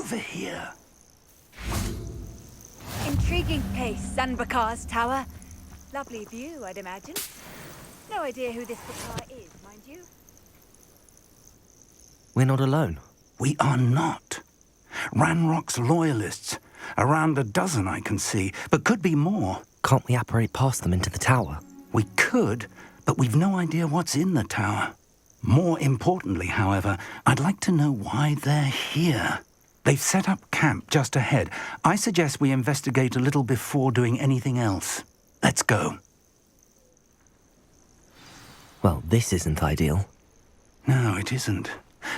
over here. Intriguing case, Sanbakar's tower. Lovely view, I'd imagine. No idea who this Bakar is, mind you. We're not alone. We are not. Ranrock's loyalists. Around a dozen I can see, but could be more. Can't we apparate past them into the tower? We could, but we've no idea what's in the tower. More importantly, however, I'd like to know why they're here. They've set up camp just ahead. I suggest we investigate a little before doing anything else. Let's go. Well, this isn't ideal. No, it isn't.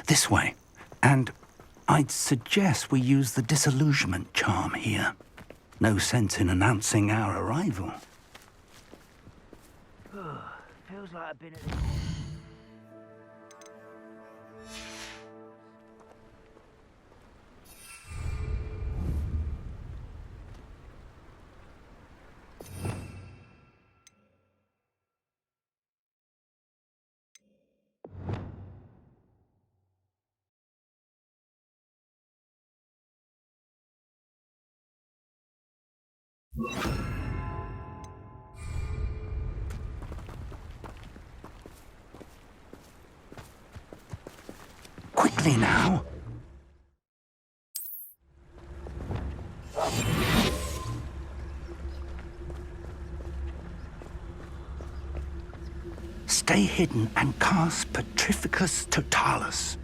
This way. And I'd suggest we use the disillusionment charm here. No sense in announcing our arrival. Feels like I've been at this... Quickly now. Stay hidden and cast Petrificus Totalis.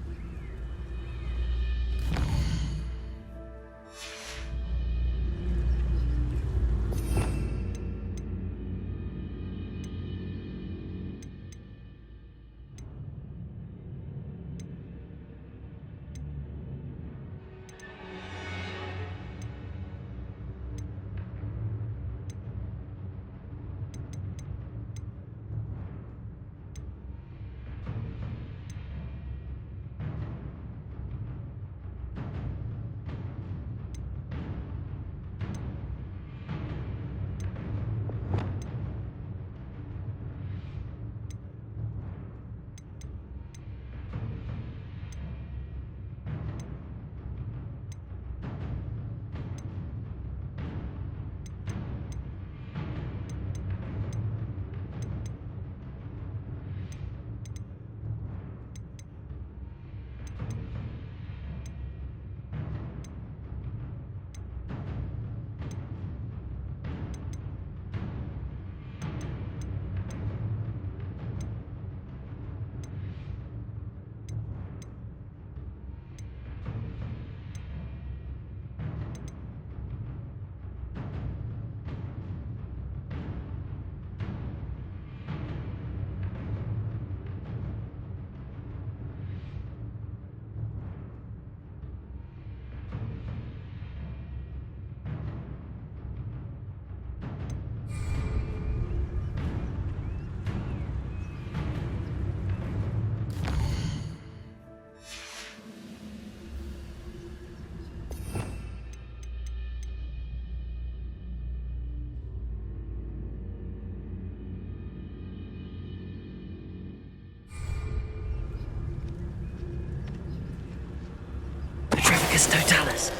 Petrificus Totalis.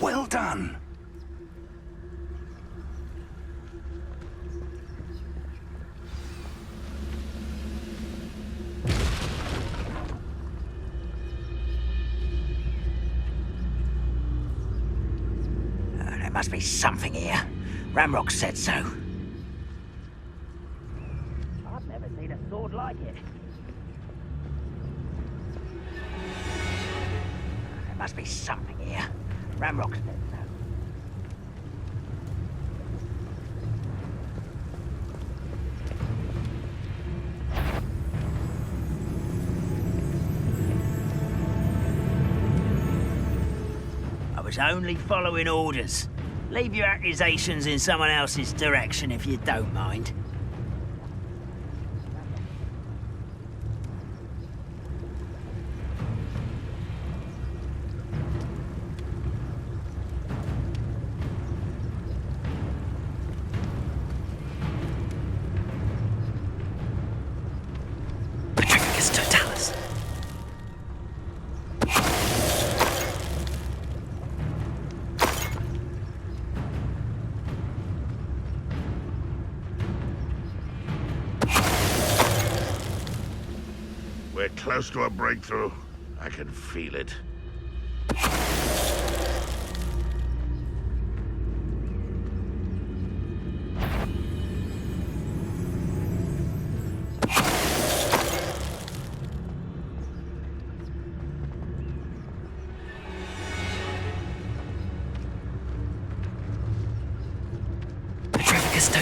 Well done. There must be something here. Ramrock said so. I've never seen a sword like it. There must be something here. Ramrock said so. I was only following orders. Leave your accusations in someone else's direction if you don't mind. Petrificus Totalis. We're close to a breakthrough. I can feel it.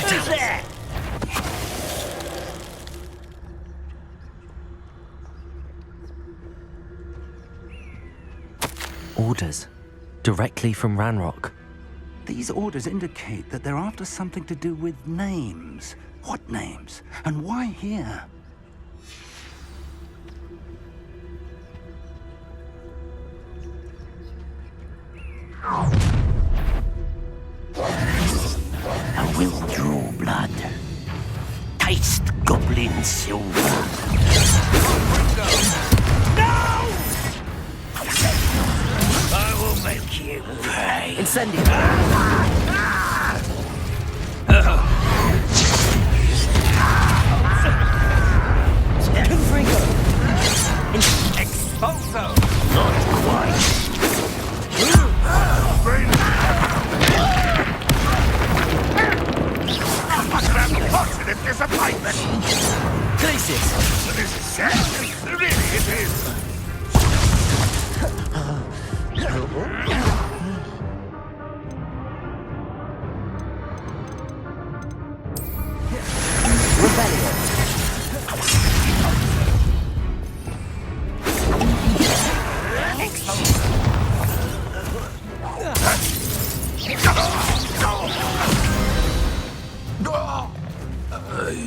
Who's there? Orders. Directly from Ranrock. These orders indicate that they're after something to do with names. What names? And why here? I will draw blood. Taste goblin silver. No! I will make you pay. Incendio! Confringo! Expulso! Not quite. Positive disappointment. Glacius! This is sad. Really, it is.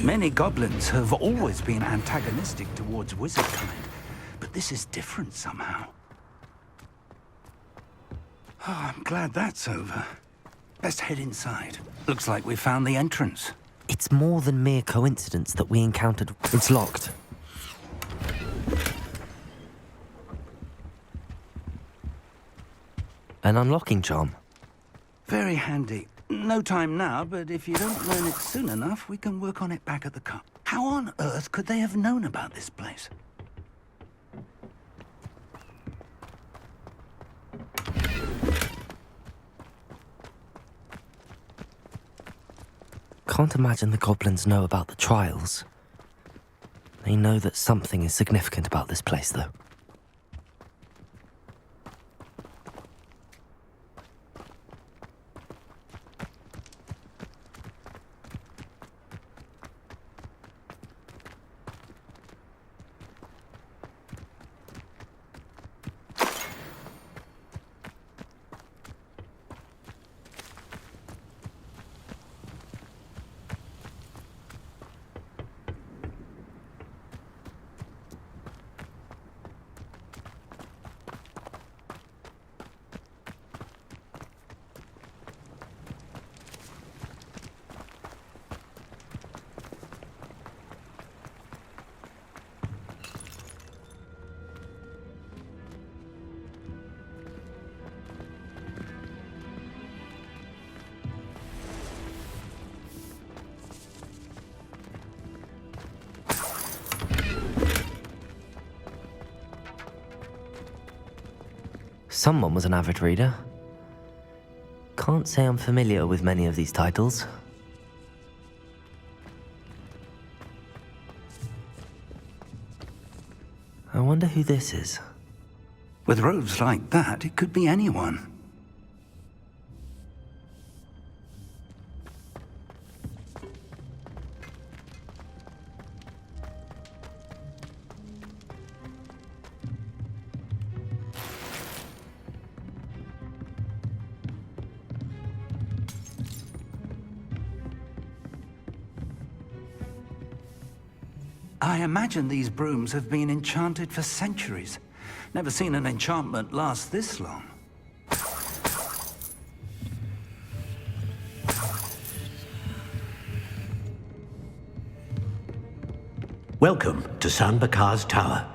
Many goblins have always been antagonistic towards wizard kind, but this is different somehow. Oh, I'm glad that's over. Best head inside. Looks like we found the entrance. It's more than mere coincidence that we encountered... It's locked. An unlocking charm. Very handy. No time now, but if you don't learn it soon enough, we can work on it back at the cup. How on earth could they have known about this place? Can't imagine the goblins know about the trials. They know that something is significant about this place, though. Someone was an avid reader. Can't say I'm familiar with many of these titles. I wonder who this is. With robes like that, it could be anyone. I imagine these brooms have been enchanted for centuries. Never seen an enchantment last this long. Welcome to San Bakar's Tower.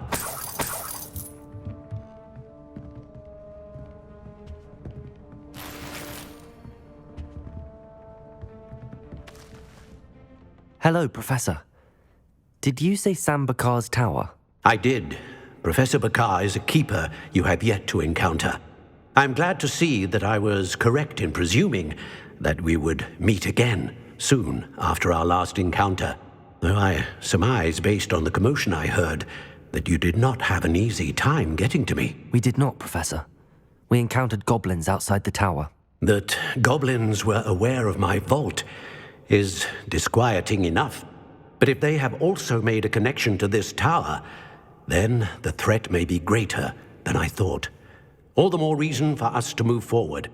Hello, Professor. Did you say San Bakar's Tower? I did. Professor Bakar is a keeper you have yet to encounter. I'm glad to see that I was correct in presuming that we would meet again soon after our last encounter, though I surmise, based on the commotion I heard, that you did not have an easy time getting to me. We did not, Professor. We encountered goblins outside the tower. That goblins were aware of my vault is disquieting enough. But if they have also made a connection to this tower, then the threat may be greater than I thought. All the more reason for us to move forward.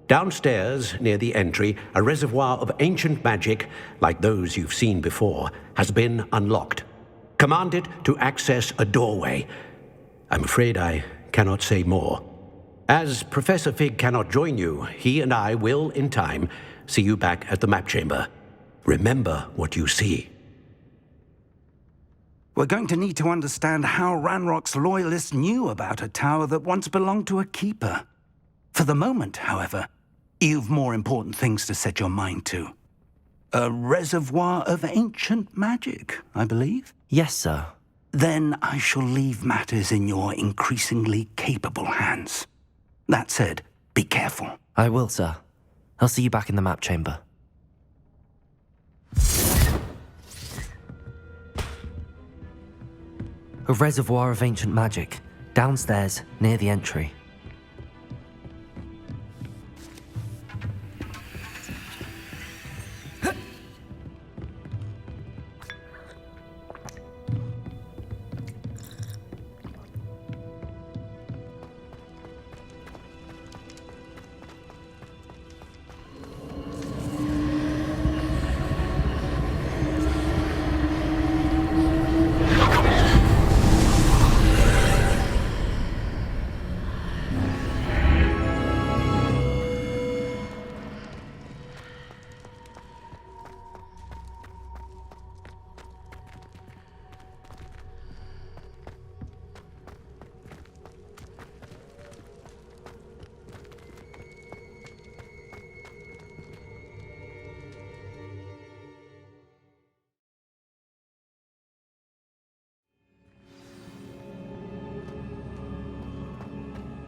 Downstairs, near the entry, a reservoir of ancient magic, like those you've seen before, has been unlocked. Command it to access a doorway. I'm afraid I cannot say more. As Professor Fig cannot join you, he and I will, in time, see you back at the map chamber. Remember what you see. We're going to need to understand how Ranrock's loyalists knew about a tower that once belonged to a keeper. For the moment, however, you've more important things to set your mind to. A reservoir of ancient magic, I believe? Yes, sir. Then I shall leave matters in your increasingly capable hands. That said, be careful. I will, sir. I'll see you back in the map chamber. A reservoir of ancient magic, downstairs, near the entry.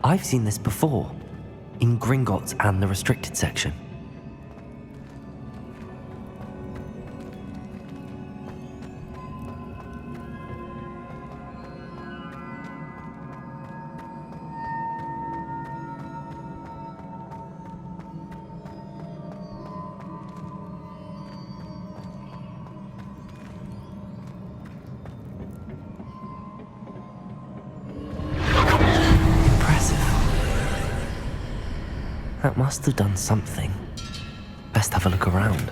I've seen this before, in Gringotts and the restricted section. That must have done something. Best have a look around.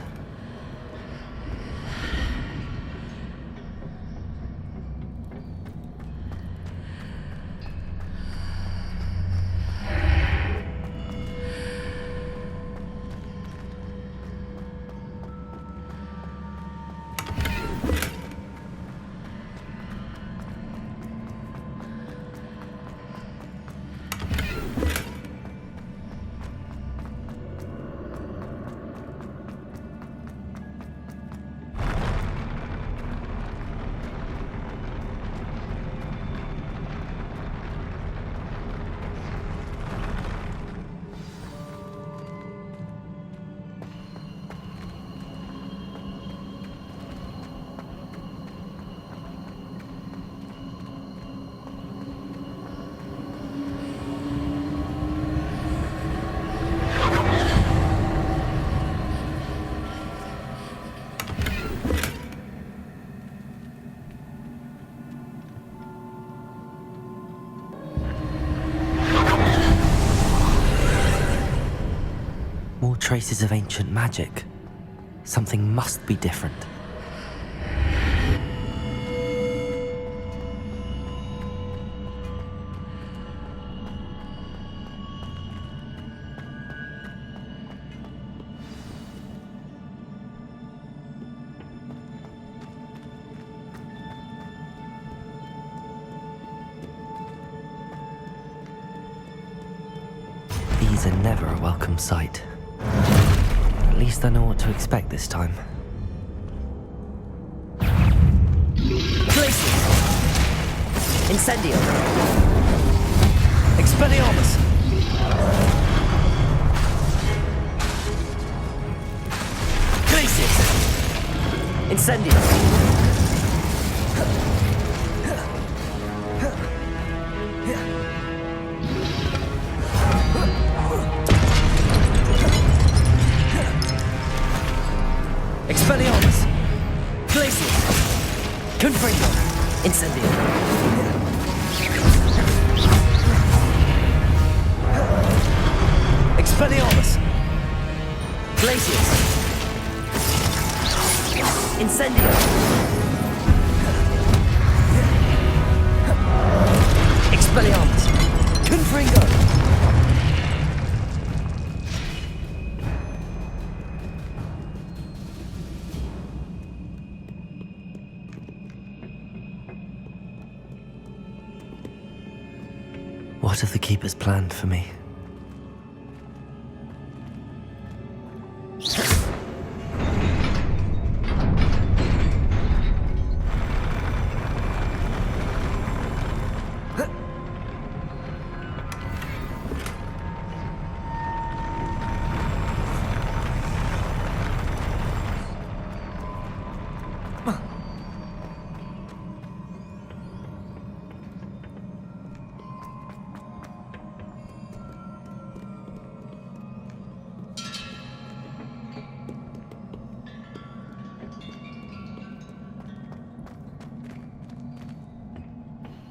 More traces of ancient magic. Something must be different. These are never a welcome sight. At least I know what to expect this time. Incendio! Expelliarmus! Glacius! Incendio! Expelliarmus! Glacius! Confringo! Incendio! Expelliarmus! Glacius! Incendio! Expelliarmus! Confringo! What have the Keepers planned for me?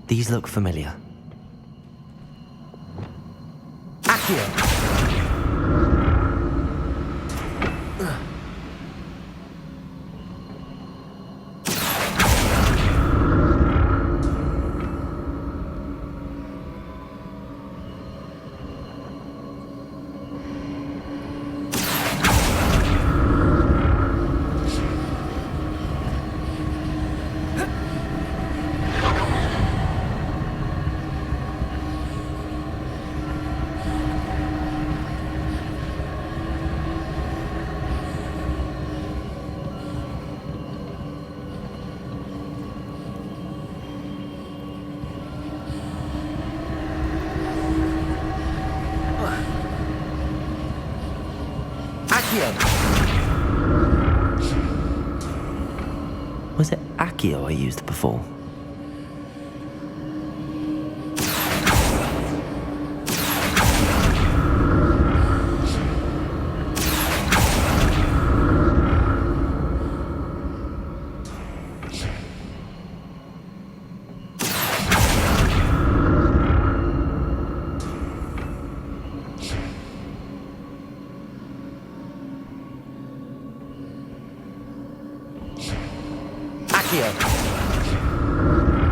These look familiar. Accio! Was it Accio I used before?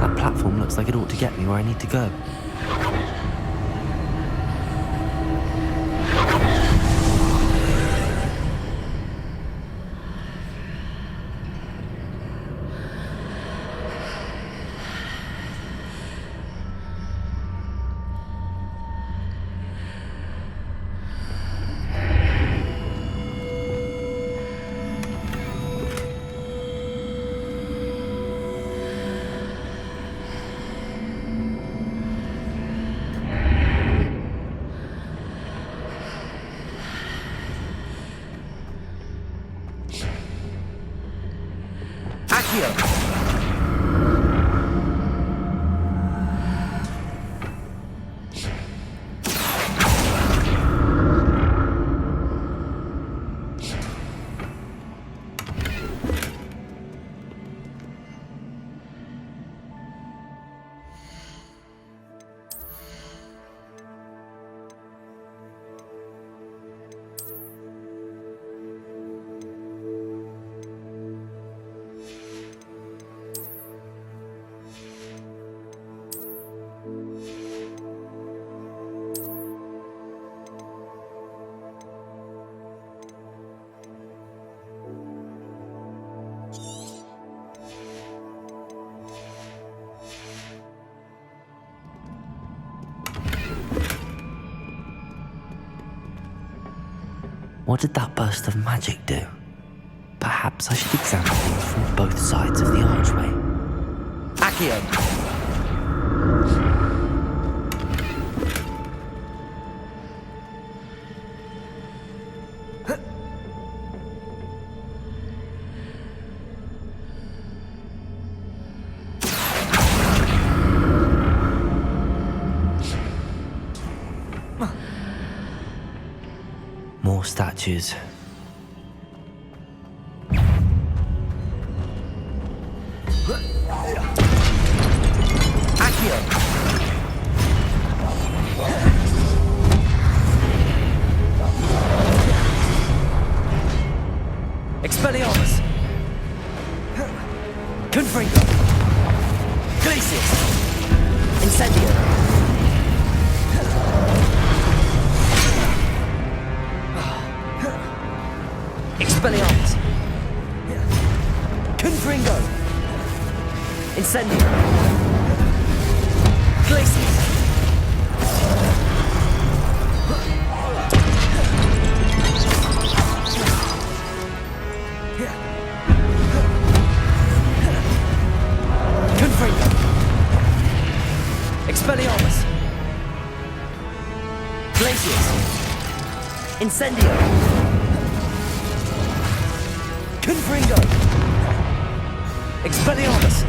That platform looks like it ought to get me where I need to go. What did that burst of magic do? Perhaps I should examine things from both sides of the archway. Accio! More statues. Accio! Expelliarmus! Confringo! Glacius! Incendio! Expelliarmus! Confringo! Incendio! Glacius! Confringo! Expelliarmus! Glacius! Incendio! Confringo! Expelliarmus!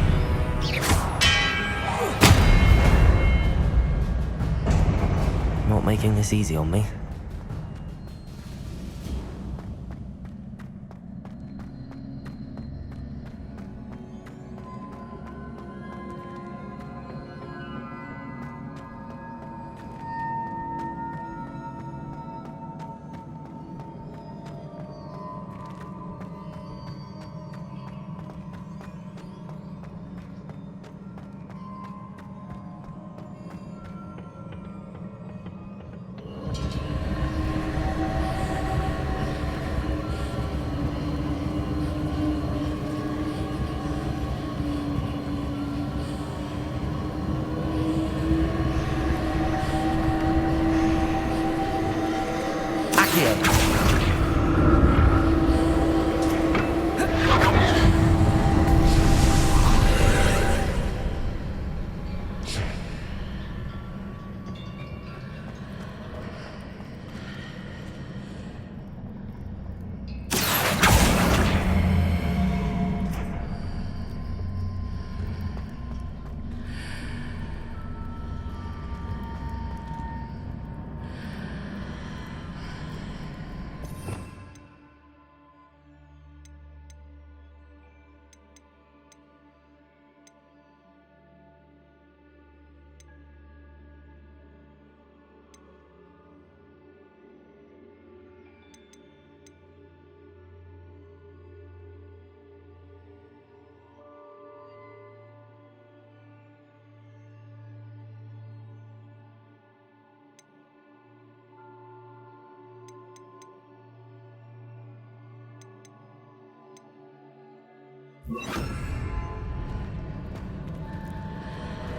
Not making this easy on me.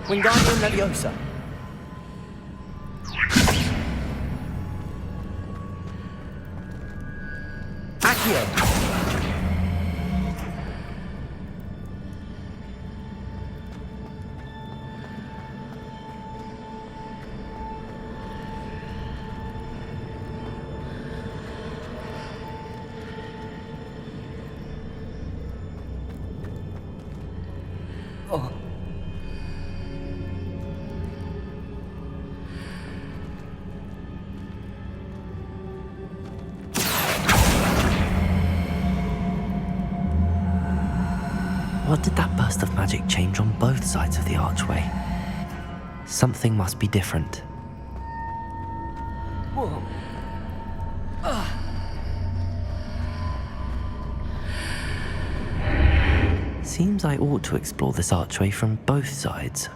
Wingardium Leviosa. Accio. Oh. What did that burst of magic change on both sides of the archway? Something must be different. Whoa. Seems I ought to explore this archway from both sides.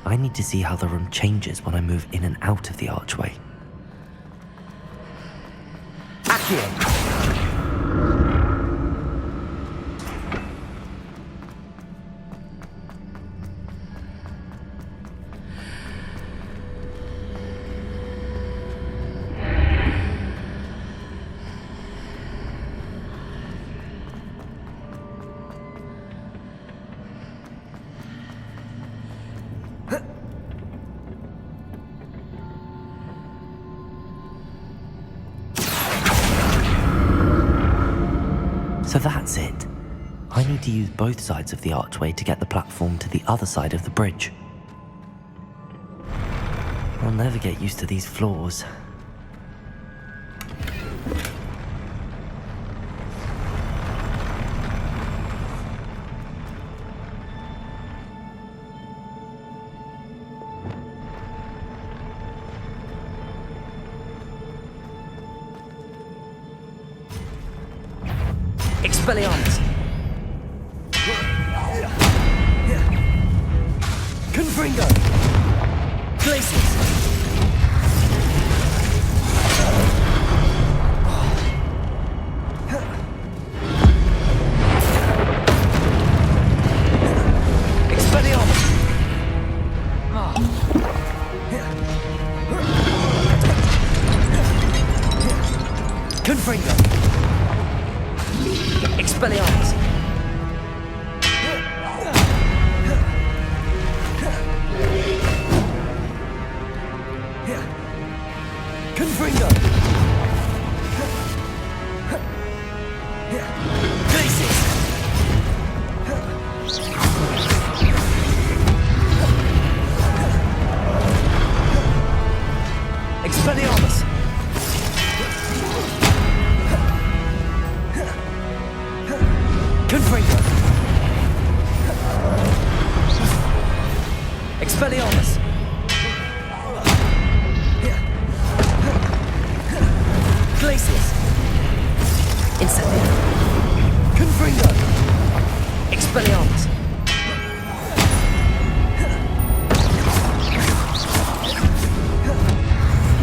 I need to see how the room changes when I move in and out of the archway. Accio. So that's it. I need to use both sides of the archway to get the platform to the other side of the bridge. I'll never get used to these floors. Expelliarmus! Confringo! Glacius! Expelliarmus! Confringo! Expelliarmus! Confringo! Glacius! Expelliarmus! Confringo! Expelliarmus! Glacius! Incendio! Confringo! Expelliarmus!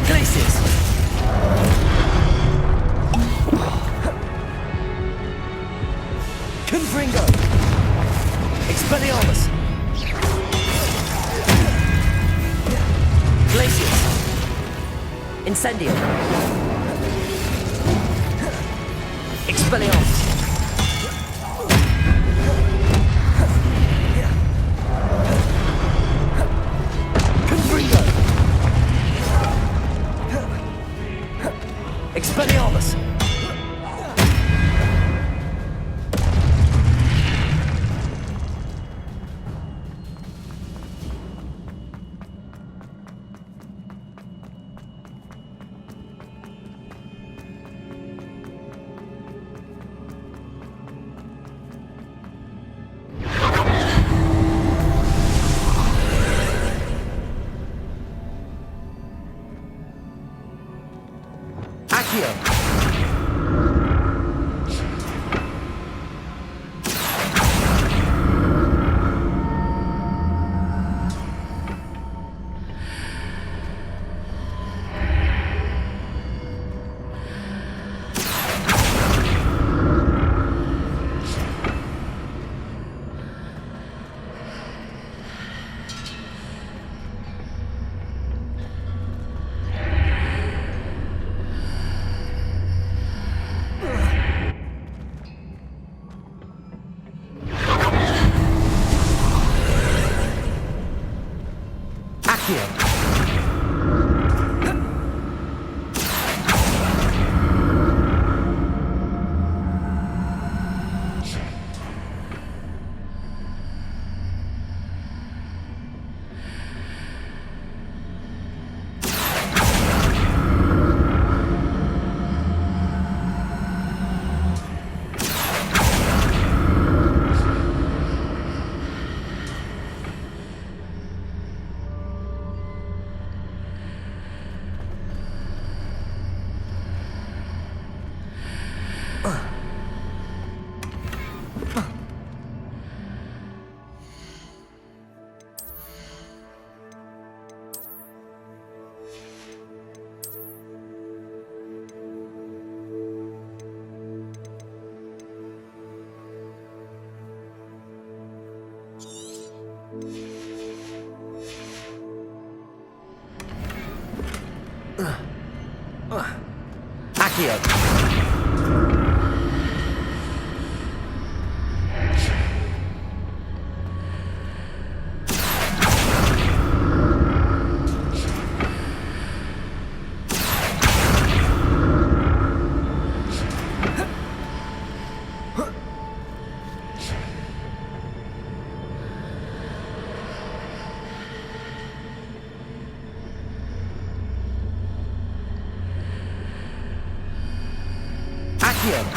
Glacius! Confringo! Expelliarmus! Glacius! Incendio! Expelliarmus! Confringo! Expelliarmus! Accio! Accio! Accio.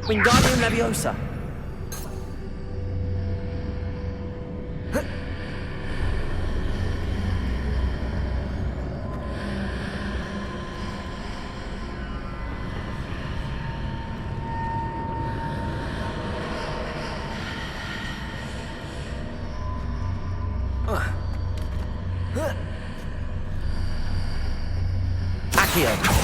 Wingardium Leviosa. Accio.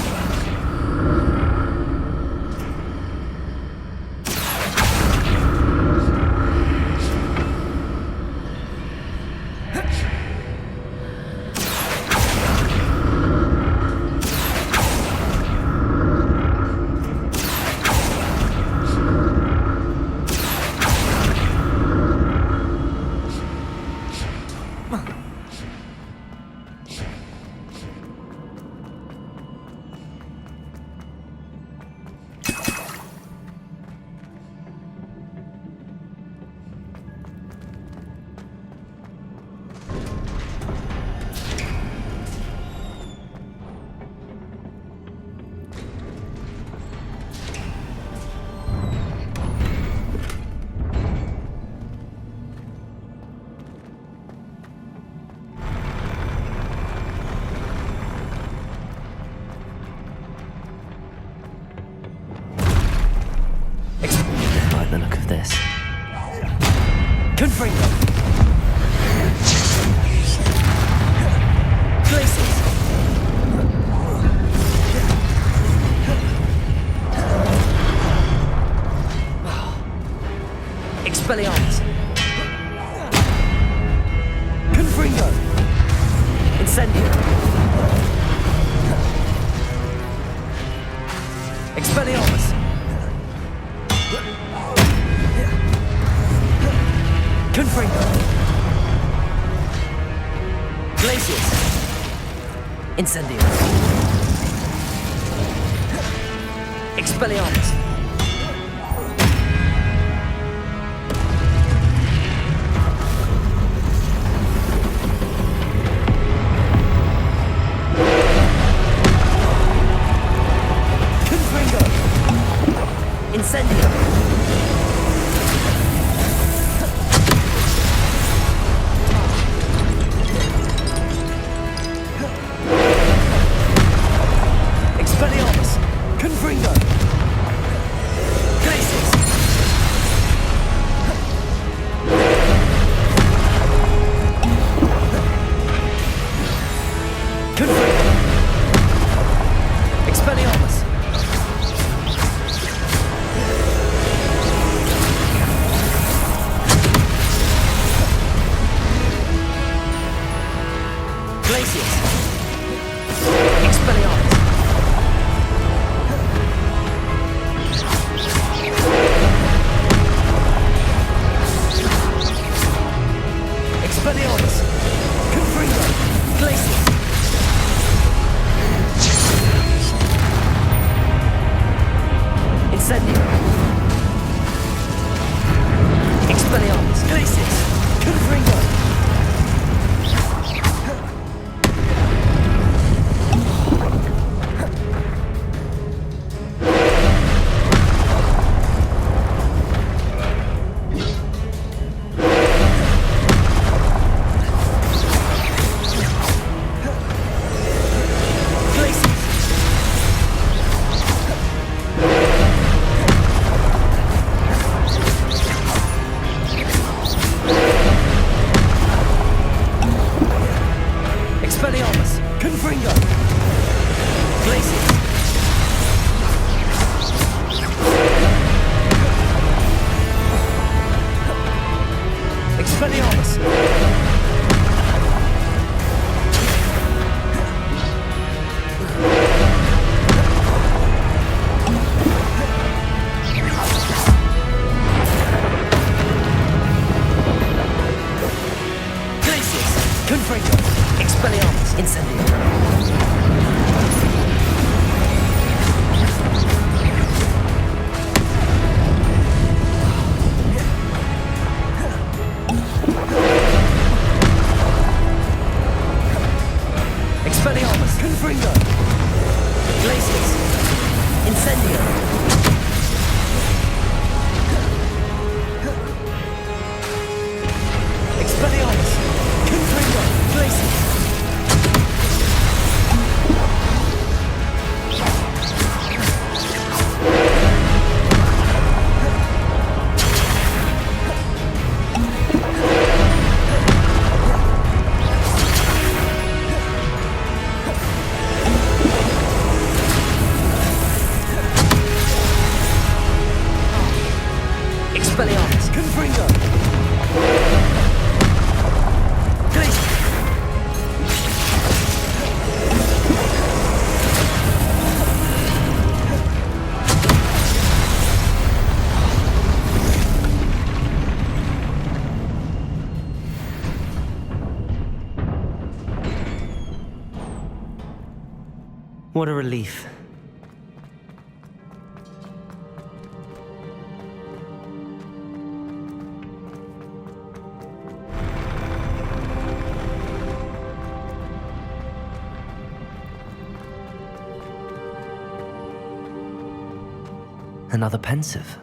Like the look of this. Confringo. Places. Expelliarmus. Confringo. Incendio. Expelliarmus. Confringo. Glacius. Incendio. Expelliarmus. Confringo. Incendio. Expelliarmus! Confringo! Expelliarmus! Confringo! Glacius! What a relief. Another pensive.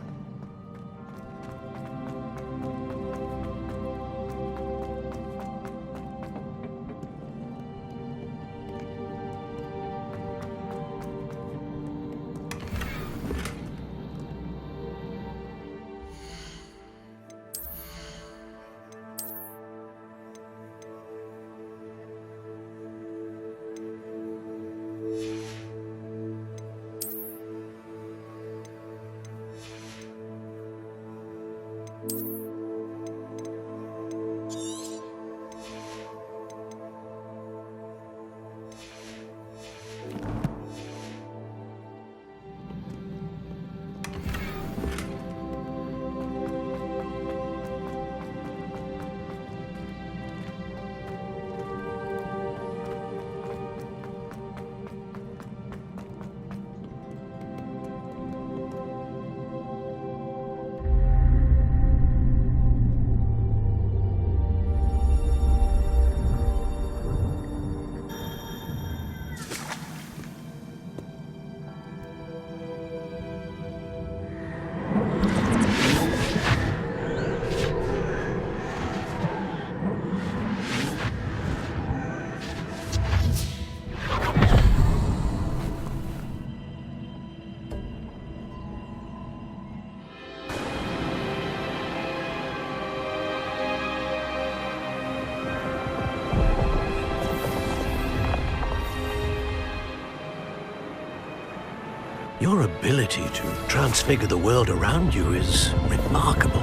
Your ability to transfigure the world around you is remarkable.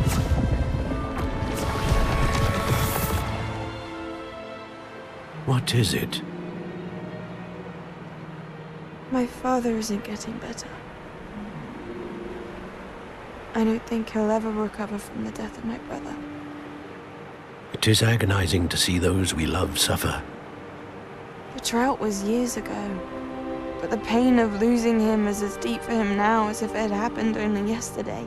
What is it? My father isn't getting better. I don't think he'll ever recover from the death of my brother. It is agonizing to see those we love suffer. The drought was years ago, but the pain of losing him is as deep for him now as if it had happened only yesterday.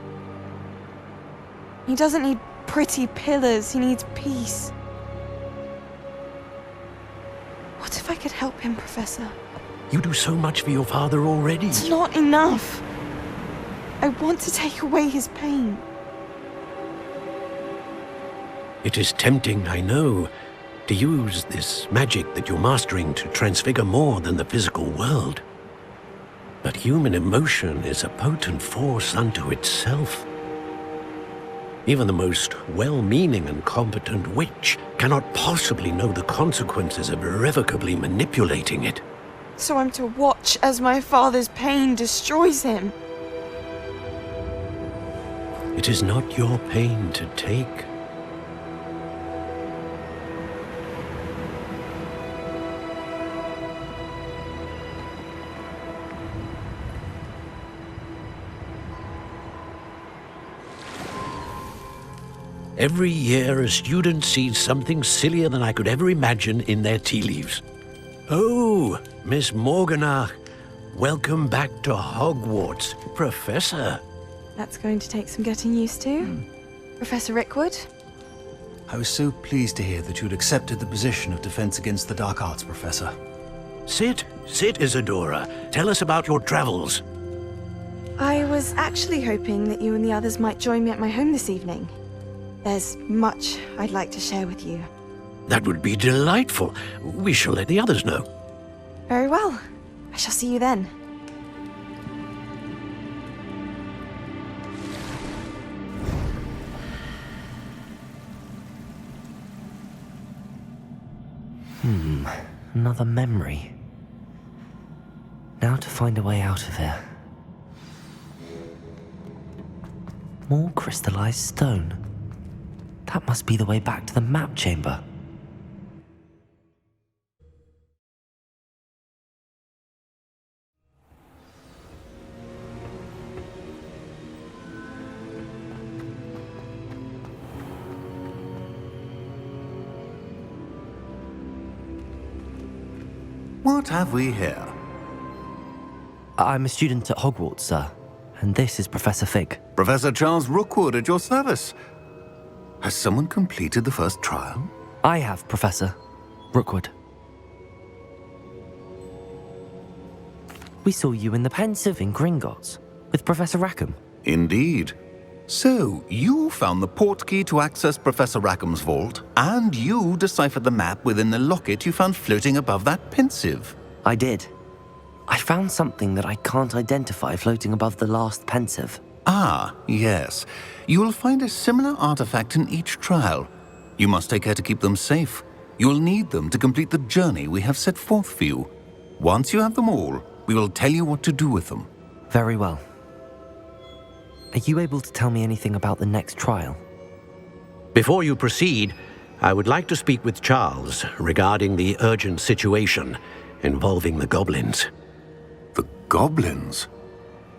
He doesn't need pretty pillars, he needs peace. What if I could help him, Professor? You do so much for your father already. It's not enough. I want to take away his pain. It is tempting, I know, to use this magic that you're mastering to transfigure more than the physical world. But human emotion is a potent force unto itself. Even the most well-meaning and competent witch cannot possibly know the consequences of irrevocably manipulating it. So I'm to watch as my father's pain destroys him. It is not your pain to take. Every year, a student sees something sillier than I could ever imagine in their tea leaves. Oh, Miss Morganach, welcome back to Hogwarts, Professor. That's going to take some getting used to. Professor Rickwood? I was so pleased to hear that you'd accepted the position of Defense Against the Dark Arts, Professor. Sit, Isadora. Tell us about your travels. I was actually hoping that you and the others might join me at my home this evening. There's much I'd like to share with you. That would be delightful. We shall let the others know. Very well. I shall see you then. Another memory. Now to find a way out of here. More crystallized stone. That must be the way back to the map chamber. What have we here? I'm a student at Hogwarts, sir, and this is Professor Fig. Professor Charles Rookwood at your service. Has someone completed the first trial? I have, Professor Rookwood. We saw you in the Pensive in Gringotts with Professor Rackham. Indeed. So, you found the portkey to access Professor Rackham's vault, and you deciphered the map within the locket you found floating above that Pensive. I did. I found something that I can't identify floating above the last Pensive. Ah, yes. You will find a similar artifact in each trial. You must take care to keep them safe. You will need them to complete the journey we have set forth for you. Once you have them all, we will tell you what to do with them. Very well. Are you able to tell me anything about the next trial? Before you proceed, I would like to speak with Charles regarding the urgent situation involving the goblins. The goblins?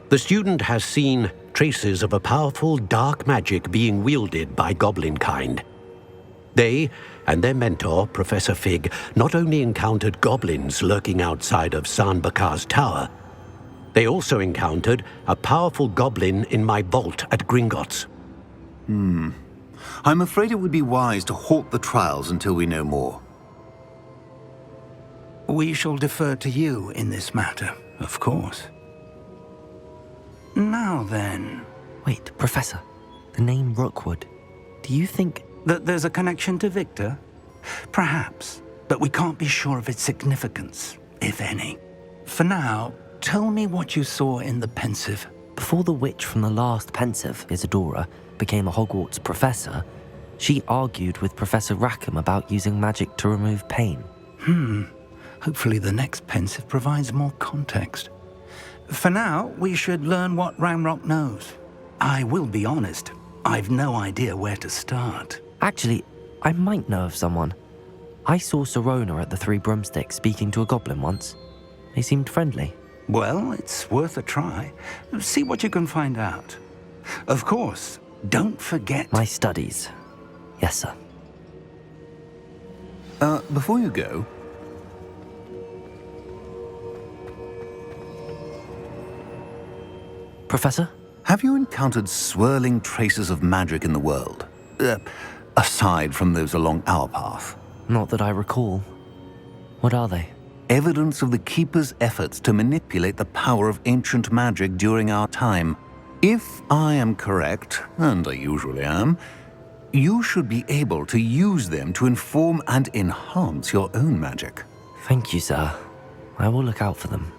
The student has seen traces of a powerful dark magic being wielded by goblin kind. They and their mentor, Professor Fig, not only encountered goblins lurking outside of Sanbakar's tower, they also encountered a powerful goblin in my vault at Gringotts. I'm afraid it would be wise to halt the trials until we know more. We shall defer to you in this matter, of course. Now then... Wait, Professor. The name Rookwood. Do you think... that there's a connection to Victor? Perhaps, but we can't be sure of its significance, if any. For now, tell me what you saw in the Pensive. Before the witch from the last Pensive, Isadora, became a Hogwarts professor, she argued with Professor Rackham about using magic to remove pain. Hopefully the next Pensive provides more context. For now, we should learn what Ramrock knows. I will be honest, I've no idea where to start. Actually, I might know of someone. I saw Sirona at the Three Broomsticks speaking to a goblin once. They seemed friendly. Well, it's worth a try. See what you can find out. Of course, don't forget... My studies. Yes, sir. Before you go... Professor? Have you encountered swirling traces of magic in the world? Aside from those along our path? Not that I recall. What are they? Evidence of the Keeper's efforts to manipulate the power of ancient magic during our time. If I am correct, and I usually am, you should be able to use them to inform and enhance your own magic. Thank you, sir. I will look out for them.